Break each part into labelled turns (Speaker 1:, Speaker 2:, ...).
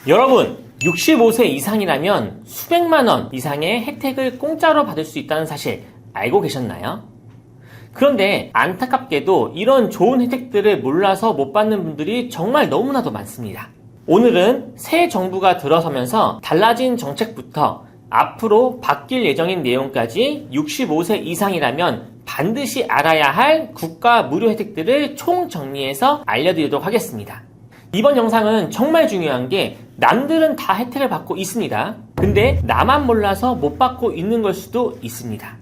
Speaker 1: 여러분, 65세 이상이라면 수백만 원 이상의 혜택을 공짜로 받을 수 있다는 사실 알고 계셨나요? 그런데 안타깝게도 이런 좋은 혜택들을 몰라서 못 받는 분들이 정말 너무나도 많습니다. 오늘은 새 정부가 들어서면서 달라진 정책부터 앞으로 바뀔 예정인 내용까지 65세 이상이라면 반드시 알아야 할 국가 무료 혜택들을 총정리해서 알려드리도록 하겠습니다. 이번 영상은 정말 중요한 게 남들은 다 혜택을 받고 있습니다. 근데 나만 몰라서 못 받고 있는 걸 수도 있습니다.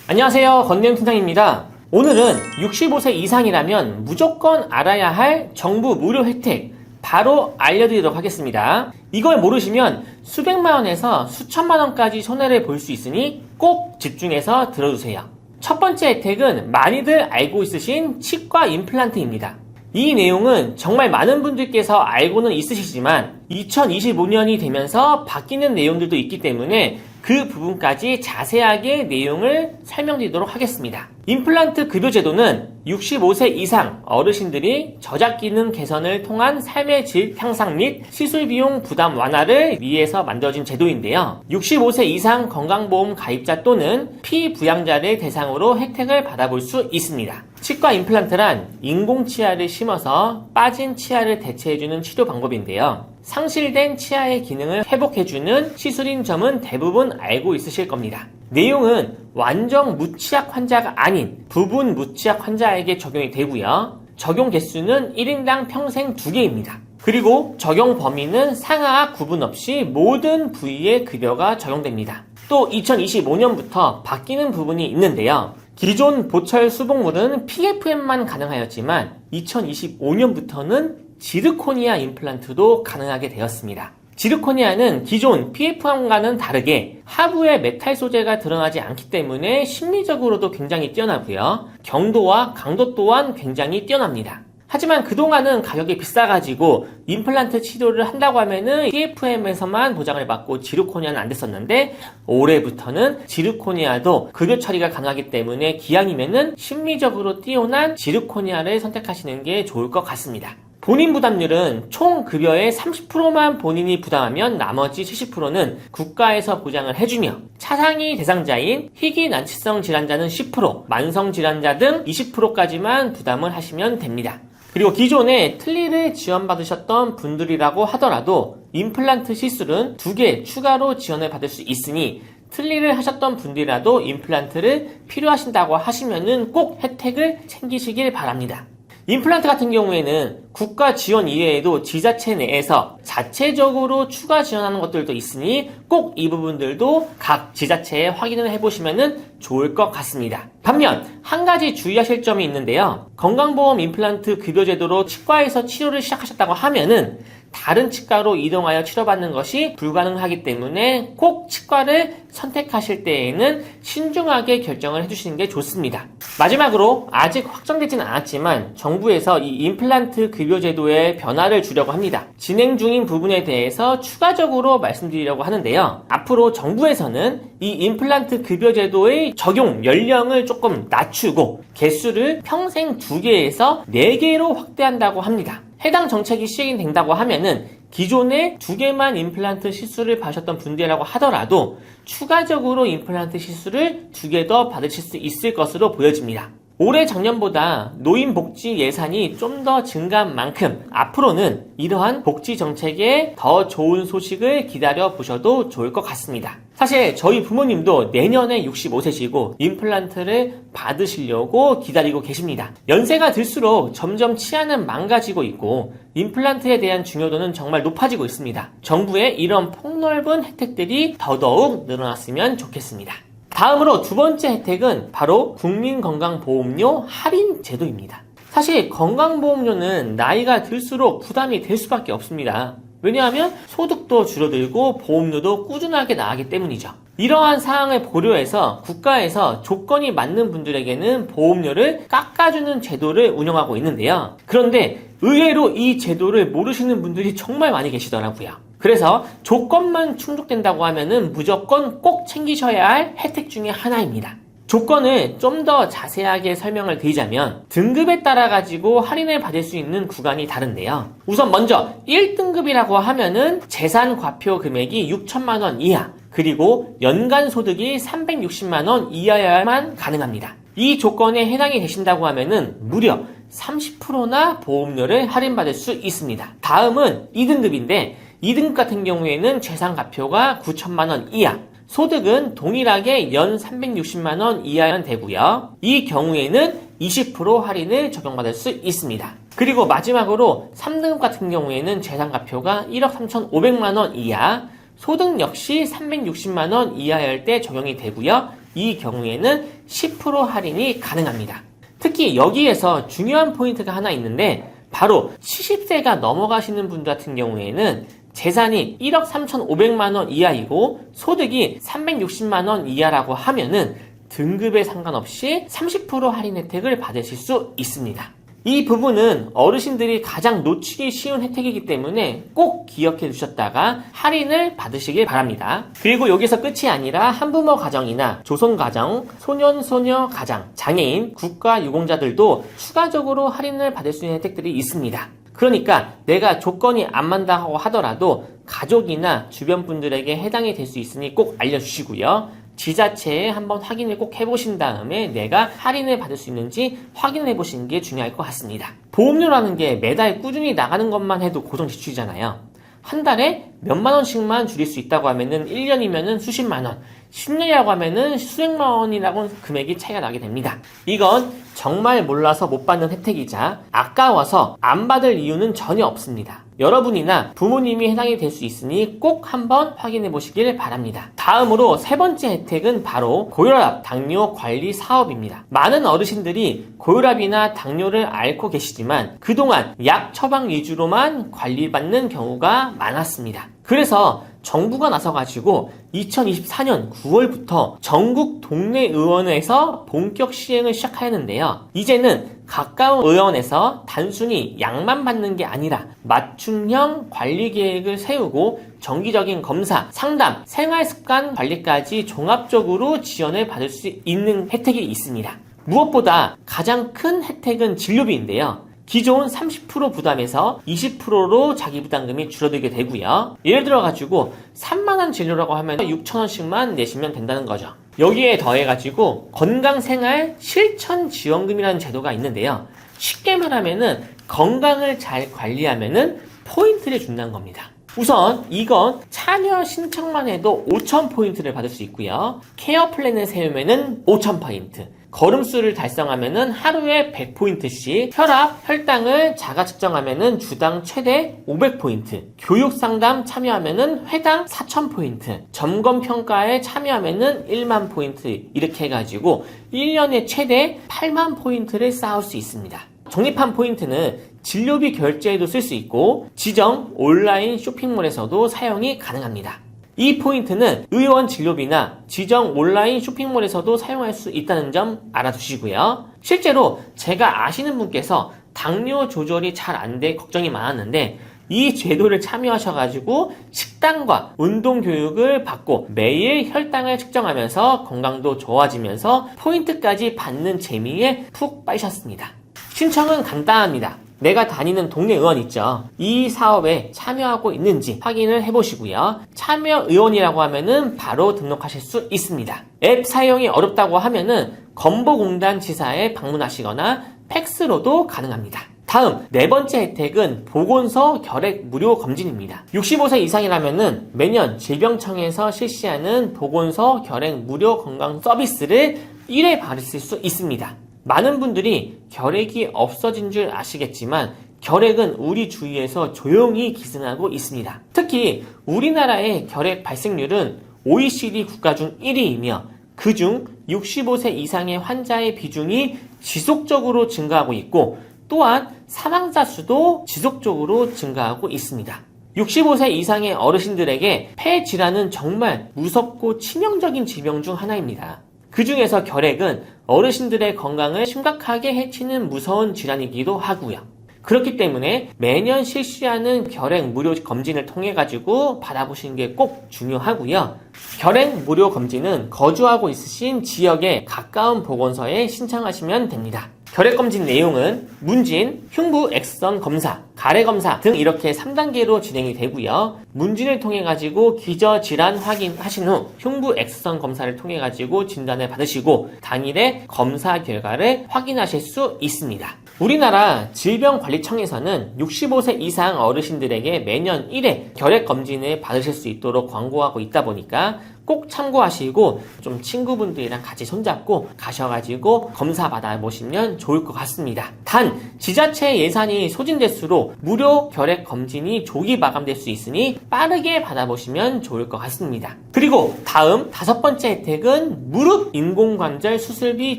Speaker 1: 안녕하세요, 건대웅 팀장입니다. 오늘은 65세 이상이라면 무조건 알아야 할 정부 무료 혜택 바로 알려드리도록 하겠습니다. 이걸 모르시면 수백만 원에서 수천만 원까지 손해를 볼 수 있으니 꼭 집중해서 들어주세요. 첫 번째 혜택은 많이들 알고 있으신 치과 임플란트입니다. 이 내용은 정말 많은 분들께서 알고는 있으시지만 2025년이 되면서 바뀌는 내용들도 있기 때문에 그 부분까지 자세하게 내용을 설명드리도록 하겠습니다. 임플란트 급여 제도는 65세 이상 어르신들이 저작 기능 개선을 통한 삶의 질 향상 및 시술 비용 부담 완화를 위해서 만들어진 제도인데요. 65세 이상 건강보험 가입자 또는 피부양자를 대상으로 혜택을 받아볼 수 있습니다. 치과 임플란트란 인공치아를 심어서 빠진 치아를 대체해주는 치료 방법인데요. 상실된 치아의 기능을 회복해주는 시술인 점은 대부분 알고 있으실 겁니다. 내용은 완전 무치약 환자가 아닌 부분 무치약 환자에게 적용이 되고요. 적용 개수는 1인당 평생 2개입니다. 그리고 적용 범위는 상하하 구분 없이 모든 부위의 급여가 적용됩니다. 또 2025년부터 바뀌는 부분이 있는데요. 기존 보철 수복물은 PFM만 가능하였지만 2025년부터는 지르코니아 임플란트도 가능하게 되었습니다. 지르코니아는 기존 PFM과는 다르게 하부에 메탈 소재가 드러나지 않기 때문에 심리적으로도 굉장히 뛰어나고요. 경도와 강도 또한 굉장히 뛰어납니다. 하지만 그동안은 가격이 비싸가지고 임플란트 치료를 한다고 하면은 PFM에서만 보장을 받고 지르코니아는 안 됐었는데 올해부터는 지르코니아도 급여 처리가 가능하기 때문에 기왕이면은 심리적으로 뛰어난 지르코니아를 선택하시는 게 좋을 것 같습니다. 본인 부담률은 총 급여의 30%만 본인이 부담하면 나머지 70%는 국가에서 보장을 해주며 차상위 대상자인 희귀 난치성 질환자는 10%, 만성 질환자 등 20%까지만 부담을 하시면 됩니다. 그리고 기존에 틀니를 지원받으셨던 분들이라고 하더라도 임플란트 시술은 2개 추가로 지원을 받을 수 있으니 틀니를 하셨던 분들이라도 임플란트를 필요하신다고 하시면은 꼭 혜택을 챙기시길 바랍니다. 임플란트 같은 경우에는 국가 지원 이외에도 지자체 내에서 자체적으로 추가 지원하는 것들도 있으니 꼭 이 부분들도 각 지자체에 확인을 해보시면 좋을 것 같습니다. 반면 한 가지 주의하실 점이 있는데요. 건강보험 임플란트 급여 제도로 치과에서 치료를 시작하셨다고 하면은 다른 치과로 이동하여 치료받는 것이 불가능하기 때문에 꼭 치과를 선택하실 때에는 신중하게 결정을 해주시는 게 좋습니다. 마지막으로 아직 확정되지는 않았지만 정부에서 이 임플란트 급여 제도에 변화를 주려고 합니다. 진행 중인 부분에 대해서 추가적으로 말씀드리려고 하는데요. 앞으로 정부에서는 이 임플란트 급여 제도의 적용 연령을 조금 낮추고 개수를 평생 2개에서 4개로 확대한다고 합니다. 해당 정책이 시행된다고 하면은 기존에 2개만 임플란트 시술을 받으셨던 분들이라고 하더라도 추가적으로 임플란트 시술을 2개 더 받으실 수 있을 것으로 보여집니다. 올해 작년보다 노인복지 예산이 좀 더 증가한 만큼 앞으로는 이러한 복지 정책에 더 좋은 소식을 기다려 보셔도 좋을 것 같습니다. 사실 저희 부모님도 내년에 65세시고 임플란트를 받으시려고 기다리고 계십니다. 연세가 들수록 점점 치아는 망가지고 있고 임플란트에 대한 중요도는 정말 높아지고 있습니다. 정부의 이런 폭넓은 혜택들이 더더욱 늘어났으면 좋겠습니다. 다음으로 두 번째 혜택은 바로 국민건강보험료 할인 제도입니다. 사실 건강보험료는 나이가 들수록 부담이 될 수밖에 없습니다. 왜냐하면 소득도 줄어들고 보험료도 꾸준하게 나가기 때문이죠. 이러한 사항을 고려해서 국가에서 조건이 맞는 분들에게는 보험료를 깎아주는 제도를 운영하고 있는데요. 그런데 의외로 이 제도를 모르시는 분들이 정말 많이 계시더라고요. 그래서 조건만 충족된다고 하면은 무조건 꼭 챙기셔야 할 혜택 중에 하나입니다. 조건을 좀 더 자세하게 설명을 드리자면 등급에 따라 가지고 할인을 받을 수 있는 구간이 다른데요. 우선 먼저 1등급이라고 하면은 재산 과표 금액이 6천만 원 이하, 그리고 연간 소득이 360만 원 이하여야만 가능합니다. 이 조건에 해당이 되신다고 하면은 무려 30%나 보험료를 할인받을 수 있습니다. 다음은 2등급인데 2등급 같은 경우에는 재산 과표가 9천만 원 이하, 소득은 동일하게 연 360만 원 이하면 되고요. 이 경우에는 20% 할인을 적용받을 수 있습니다. 그리고 마지막으로 3등급 같은 경우에는 재산 과표가 1억 3,500만 원 이하, 소득 역시 360만 원 이하일 때 적용이 되고요. 이 경우에는 10% 할인이 가능합니다. 특히 여기에서 중요한 포인트가 하나 있는데 바로 70세가 넘어가시는 분들 같은 경우에는 재산이 1억 3,500만 원 이하이고 소득이 360만 원 이하라고 하면은 등급에 상관없이 30% 할인 혜택을 받으실 수 있습니다. 이 부분은 어르신들이 가장 놓치기 쉬운 혜택이기 때문에 꼭 기억해 두셨다가 할인을 받으시길 바랍니다. 그리고 여기서 끝이 아니라 한부모 가정이나 조손가정, 소년, 가장, 장애인, 국가유공자들도 추가적으로 할인을 받을 수 있는 혜택들이 있습니다. 그러니까 내가 조건이 안 맞다고 하더라도 가족이나 주변 분들에게 해당이 될 수 있으니 꼭 알려주시고요. 지자체에 한번 확인을 꼭 해보신 다음에 내가 할인을 받을 수 있는지 확인을 해보시는 게 중요할 것 같습니다. 보험료라는 게 매달 꾸준히 나가는 것만 해도 고정 지출이잖아요. 한 달에 몇만 원씩만 줄일 수 있다고 하면은 1년이면은 수십만 원, 10년이라고 하면은 수백만 원이라고 금액이 차이가 나게 됩니다. 이건 정말 몰라서 못 받는 혜택이자 아까워서 안 받을 이유는 전혀 없습니다. 여러분이나 부모님이 해당이 될 수 있으니 꼭 한번 확인해 보시길 바랍니다. 다음으로 세 번째 혜택은 바로 고혈압, 당뇨 관리 사업입니다. 많은 어르신들이 고혈압이나 당뇨를 앓고 계시지만 그동안 약 처방 위주로만 관리받는 경우가 많았습니다. 그래서 정부가 나서가지고 2024년 9월부터 전국 동네 의원에서 본격 시행을 시작하였는데요. 이제는 가까운 의원에서 단순히 약만 받는 게 아니라 맞춤형 관리 계획을 세우고 정기적인 검사, 상담, 생활습관 관리까지 종합적으로 지원을 받을 수 있는 혜택이 있습니다. 무엇보다 가장 큰 혜택은 진료비인데요. 기존 30% 부담에서 20%로 자기 부담금이 줄어들게 되고요. 예를 들어가지고 3만원 진료라고 하면 6천원씩만 내시면 된다는 거죠. 여기에 더해가지고 건강생활 실천지원금이라는 제도가 있는데요. 쉽게 말하면은 건강을 잘 관리하면은 포인트를 준다는 겁니다. 우선 이건 참여 신청만 해도 5,000포인트를 받을 수 있고요. 케어 플랜을 세우면은 5,000포인트, 걸음수를 달성하면은 하루에 100포인트씩, 혈압, 혈당을 자가 측정하면은 주당 최대 500포인트, 교육 상담 참여하면은 회당 4,000포인트, 점검 평가에 참여하면은 1만 포인트, 이렇게 해가지고 1년에 최대 8만 포인트를 쌓을 수 있습니다. 적립한 포인트는 진료비 결제에도 쓸 수 있고 지정 온라인 쇼핑몰에서도 사용이 가능합니다. 이 포인트는 의원 진료비나 지정 온라인 쇼핑몰에서도 사용할 수 있다는 점 알아두시고요. 실제로 제가 아시는 분께서 당뇨 조절이 잘 안 돼 걱정이 많았는데 이 제도를 참여하셔가지고 식단과 운동 교육을 받고 매일 혈당을 측정하면서 건강도 좋아지면서 포인트까지 받는 재미에 푹 빠지셨습니다. 신청은 간단합니다. 내가 다니는 동네 의원 있죠. 이 사업에 참여하고 있는지 확인을 해보시고요. 참여 의원이라고 하면은 바로 등록하실 수 있습니다. 앱 사용이 어렵다고 하면은 건보공단 지사에 방문하시거나 팩스로도 가능합니다. 다음 네 번째 혜택은 보건소 결핵 무료 검진입니다. 65세 이상이라면은 매년 질병청에서 실시하는 보건소 결핵 무료 건강 서비스를 1회 받으실 수 있습니다. 많은 분들이 결핵이 없어진 줄 아시겠지만 결핵은 우리 주위에서 조용히 기승하고 있습니다. 특히 우리나라의 결핵 발생률은 OECD 국가 중 1위이며 그중 65세 이상의 환자의 비중이 지속적으로 증가하고 있고 또한 사망자 수도 지속적으로 증가하고 있습니다. 65세 이상의 어르신들에게 폐 질환은 정말 무섭고 치명적인 질병 중 하나입니다. 그 중에서 결핵은 어르신들의 건강을 심각하게 해치는 무서운 질환이기도 하고요. 그렇기 때문에 매년 실시하는 결핵 무료 검진을 통해 가지고 받아보시는 게 꼭 중요하고요. 결핵 무료 검진은 거주하고 있으신 지역에 가까운 보건소에 신청하시면 됩니다. 결핵검진 내용은 문진, 흉부 엑스선 검사, 가래 검사 등 이렇게 3단계로 진행이 되고요. 문진을 통해 가지고 기저질환 확인하신 후 흉부 엑스선 검사를 통해 가지고 진단을 받으시고 당일에 검사 결과를 확인하실 수 있습니다. 우리나라 질병관리청에서는 65세 이상 어르신들에게 매년 1회 결핵검진을 받으실 수 있도록 광고하고 있다 보니까 꼭 참고하시고 좀 친구분들이랑 같이 손잡고 가셔가지고 검사 받아보시면 좋을 것 같습니다. 단 지자체 예산이 소진될수록 무료 결핵 검진이 조기 마감될 수 있으니 빠르게 받아보시면 좋을 것 같습니다. 그리고 다음 5번째 혜택은 무릎 인공관절 수술비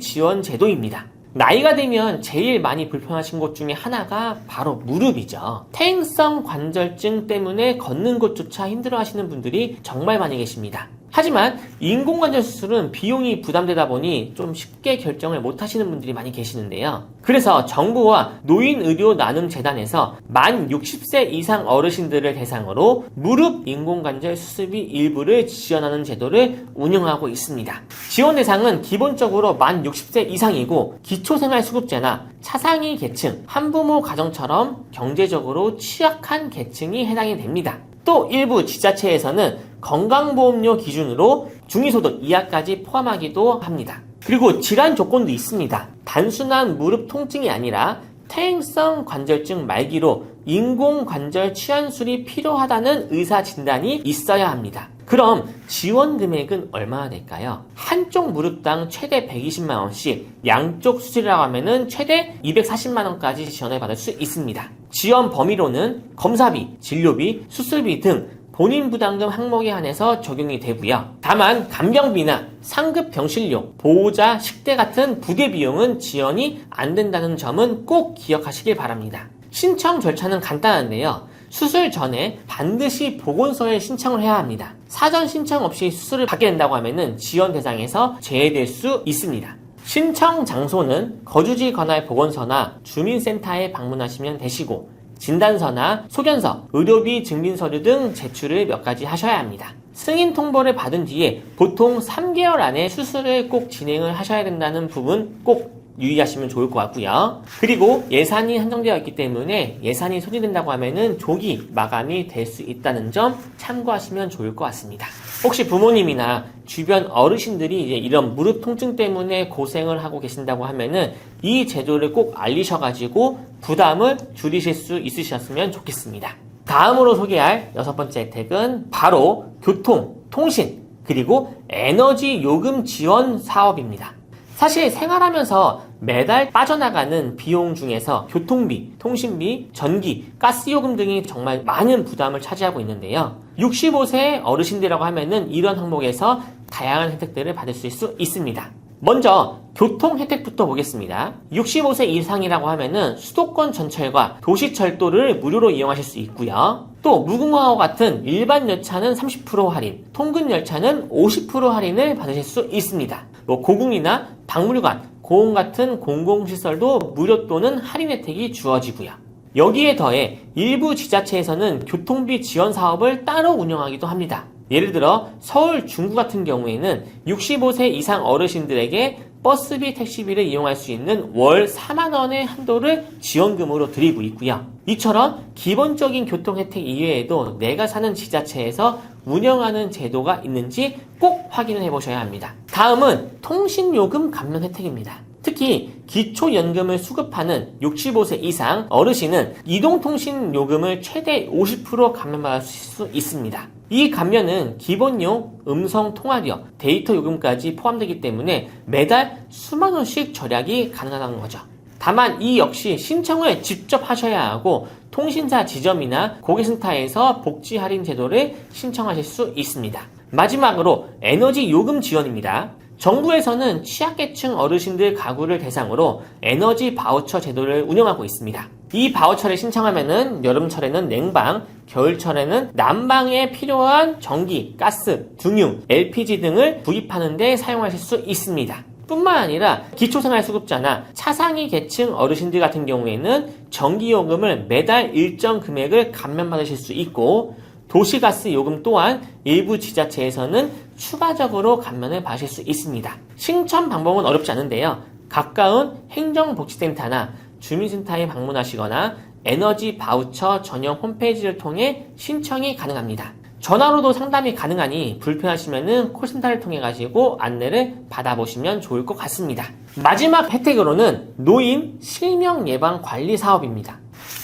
Speaker 1: 지원 제도입니다. 나이가 되면 제일 많이 불편하신 곳 중에 하나가 바로 무릎이죠. 퇴행성 관절증 때문에 걷는 것조차 힘들어하시는 분들이 정말 많이 계십니다. 하지만 인공관절 수술은 비용이 부담되다 보니 좀 쉽게 결정을 못 하시는 분들이 많이 계시는데요. 그래서 정부와 노인의료나눔재단에서 만 60세 이상 어르신들을 대상으로 무릎 인공관절 수술비 일부를 지원하는 제도를 운영하고 있습니다. 지원 대상은 기본적으로 만 60세 이상이고 기초생활수급자나 차상위 계층, 한부모 가정처럼 경제적으로 취약한 계층이 해당이 됩니다. 또 일부 지자체에서는 건강보험료 기준으로 중위소득 이하까지 포함하기도 합니다. 그리고 질환 조건도 있습니다. 단순한 무릎 통증이 아니라 퇴행성 관절증 말기로 인공관절 치환술이 필요하다는 의사 진단이 있어야 합니다. 그럼 지원 금액은 얼마나 될까요? 한쪽 무릎당 최대 120만원씩, 양쪽 수술이라고 하면은 최대 240만원까지 지원을 받을 수 있습니다. 지원 범위로는 검사비, 진료비, 수술비 등 본인 부담금 항목에 한해서 적용이 되고요. 다만 간병비나 상급 병실료, 보호자 식대 같은 부대 비용은 지원이 안 된다는 점은 꼭 기억하시길 바랍니다. 신청 절차는 간단한데요. 수술 전에 반드시 보건소에 신청을 해야 합니다. 사전 신청 없이 수술을 받게 된다고 하면은 지원 대상에서 제외될 수 있습니다. 신청 장소는 거주지 관할 보건소나 주민센터에 방문하시면 되시고 진단서나 소견서, 의료비 증빙서류 등 제출을 몇 가지 하셔야 합니다. 승인 통보를 받은 뒤에 보통 3개월 안에 수술을 꼭 진행을 하셔야 된다는 부분 꼭 유의하시면 좋을 것 같고요. 그리고 예산이 한정되어 있기 때문에 예산이 소진된다고 하면은 조기 마감이 될 수 있다는 점 참고하시면 좋을 것 같습니다. 혹시 부모님이나 주변 어르신들이 이제 이런 무릎 통증 때문에 고생을 하고 계신다고 하면은 이 제도를 꼭 알리셔가지고 부담을 줄이실 수 있으셨으면 좋겠습니다. 다음으로 소개할 6번째 혜택은 바로 교통, 통신, 그리고 에너지 요금 지원 사업입니다. 사실 생활하면서 매달 빠져나가는 비용 중에서 교통비, 통신비, 전기, 가스요금 등이 정말 많은 부담을 차지하고 있는데요. 65세 어르신들이라고 하면은 이런 항목에서 다양한 혜택들을 받을 수 있습니다. 먼저 교통 혜택부터 보겠습니다. 65세 이상이라고 하면은 수도권 전철과 도시철도를 무료로 이용하실 수 있고요. 또 무궁화호 같은 일반 열차는 30% 할인, 통근 열차는 50% 할인을 받으실 수 있습니다. 고궁이나 박물관, 공원 같은 공공시설도 무료 또는 할인 혜택이 주어지고요. 여기에 더해 일부 지자체에서는 교통비 지원 사업을 따로 운영하기도 합니다. 예를 들어 서울 중구 같은 경우에는 65세 이상 어르신들에게 버스비, 택시비를 이용할 수 있는 월 4만원의 한도를 지원금으로 드리고 있고요. 이처럼 기본적인 교통 혜택 이외에도 내가 사는 지자체에서 운영하는 제도가 있는지 꼭 확인을 해보셔야 합니다. 다음은 통신요금 감면 혜택입니다. 특히 기초연금을 수급하는 65세 이상 어르신은 이동통신요금을 최대 50% 감면받을 수 있습니다. 이 감면은 기본용 음성통화료, 데이터 요금까지 포함되기 때문에 매달 수만 원씩 절약이 가능하다는 거죠. 다만 이 역시 신청을 직접 하셔야 하고 통신사 지점이나 고객센터에서 복지 할인 제도를 신청하실 수 있습니다. 마지막으로 에너지 요금 지원입니다. 정부에서는 취약계층 어르신들 가구를 대상으로 에너지 바우처 제도를 운영하고 있습니다. 이 바우처를 신청하면은 여름철에는 냉방, 겨울철에는 난방에 필요한 전기, 가스, 등유, LPG 등을 구입하는 데 사용하실 수 있습니다. 뿐만 아니라 기초생활수급자나 차상위 계층 어르신들 같은 경우에는 전기요금을 매달 일정 금액을 감면받으실 수 있고, 도시가스 요금 또한 일부 지자체에서는 추가적으로 감면을 받으실 수 있습니다. 신청 방법은 어렵지 않은데요. 가까운 행정복지센터나 주민센터에 방문하시거나 에너지 바우처 전용 홈페이지를 통해 신청이 가능합니다. 전화로도 상담이 가능하니 불편하시면은 콜센터를 통해 가지고 안내를 받아보시면 좋을 것 같습니다. 마지막 혜택으로는 노인 실명 예방 관리 사업입니다.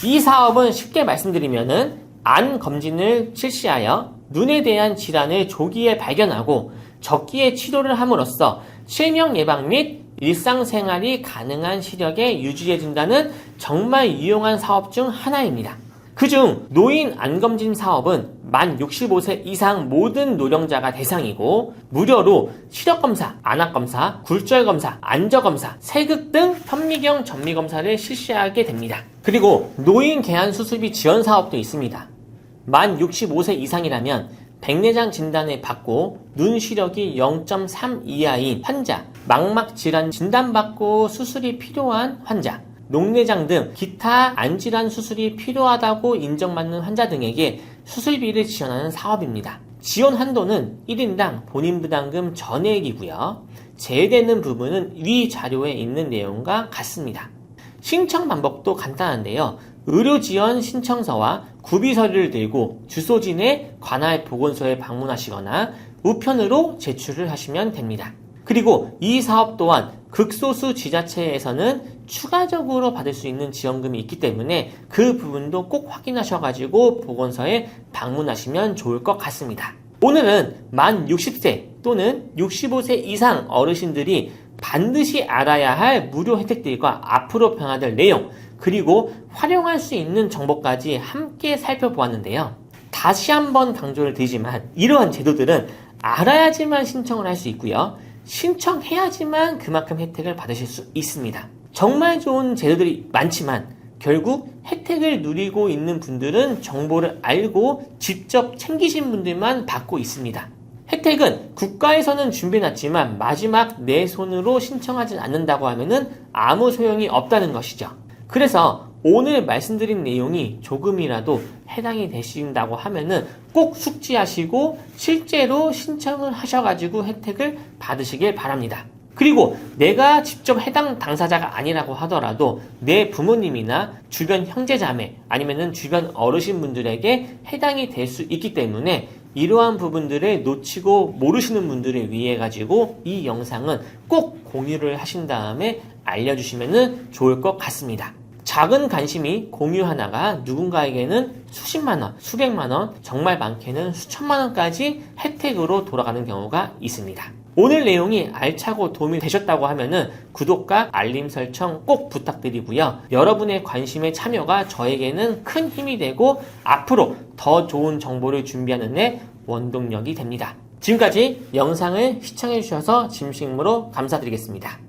Speaker 1: 이 사업은 쉽게 말씀드리면은 안 검진을 실시하여 눈에 대한 질환을 조기에 발견하고 적기에 치료를 함으로써 실명 예방 및 일상생활이 가능한 시력에 유지해준다는 정말 유용한 사업 중 하나입니다. 그중 노인 안검진 사업은 만 65세 이상 모든 노령자가 대상이고, 무료로 시력검사, 안압검사, 굴절검사, 안저검사, 세극 등 현미경 전미검사를 실시하게 됩니다. 그리고 노인 개안 수술비 지원 사업도 있습니다. 만 65세 이상이라면 백내장 진단을 받고 눈 시력이 0.3 이하인 환자, 망막 질환 진단받고 수술이 필요한 환자, 녹내장 등 기타 안질환 수술이 필요하다고 인정받는 환자 등에게 수술비를 지원하는 사업입니다. 지원 한도는 1인당 본인 부담금 전액이고요. 제외되는 부분은 위 자료에 있는 내용과 같습니다. 신청 방법도 간단한데요. 의료지원 신청서와 구비서류를 들고 주소지 내 관할 보건소에 방문하시거나 우편으로 제출을 하시면 됩니다. 그리고 이 사업 또한 극소수 지자체에서는 추가적으로 받을 수 있는 지원금이 있기 때문에 그 부분도 꼭 확인하셔가지고 보건소에 방문하시면 좋을 것 같습니다. 오늘은 만 60세 또는 65세 이상 어르신들이 반드시 알아야 할 무료 혜택들과 앞으로 변화될 내용, 그리고 활용할 수 있는 정보까지 함께 살펴보았는데요. 다시 한번 강조를 드리지만 이러한 제도들은 알아야지만 신청을 할 수 있고요. 신청해야지만 그만큼 혜택을 받으실 수 있습니다. 정말 좋은 제도들이 많지만 결국 혜택을 누리고 있는 분들은 정보를 알고 직접 챙기신 분들만 받고 있습니다. 혜택은 국가에서는 준비해놨지만 마지막 내 손으로 신청하지 않는다고 하면은 아무 소용이 없다는 것이죠. 그래서 오늘 말씀드린 내용이 조금이라도 해당이 되신다고 하면은 꼭 숙지하시고 실제로 신청을 하셔가지고 혜택을 받으시길 바랍니다. 그리고 내가 직접 해당 당사자가 아니라고 하더라도 내 부모님이나 주변 형제자매 아니면은 주변 어르신분들에게 해당이 될 수 있기 때문에 이러한 부분들을 놓치고 모르시는 분들을 위해 가지고 이 영상은 꼭 공유를 하신 다음에 알려주시면 좋을 것 같습니다. 작은 관심이 공유 하나가 누군가에게는 수십만원, 수백만원, 정말 많게는 수천만원까지 혜택으로 돌아가는 경우가 있습니다. 오늘 내용이 알차고 도움이 되셨다고 하면은 구독과 알림 설정 꼭 부탁드리고요. 여러분의 관심의 참여가 저에게는 큰 힘이 되고 앞으로 더 좋은 정보를 준비하는 데 원동력이 됩니다. 지금까지 영상을 시청해주셔서 진심으로 감사드리겠습니다.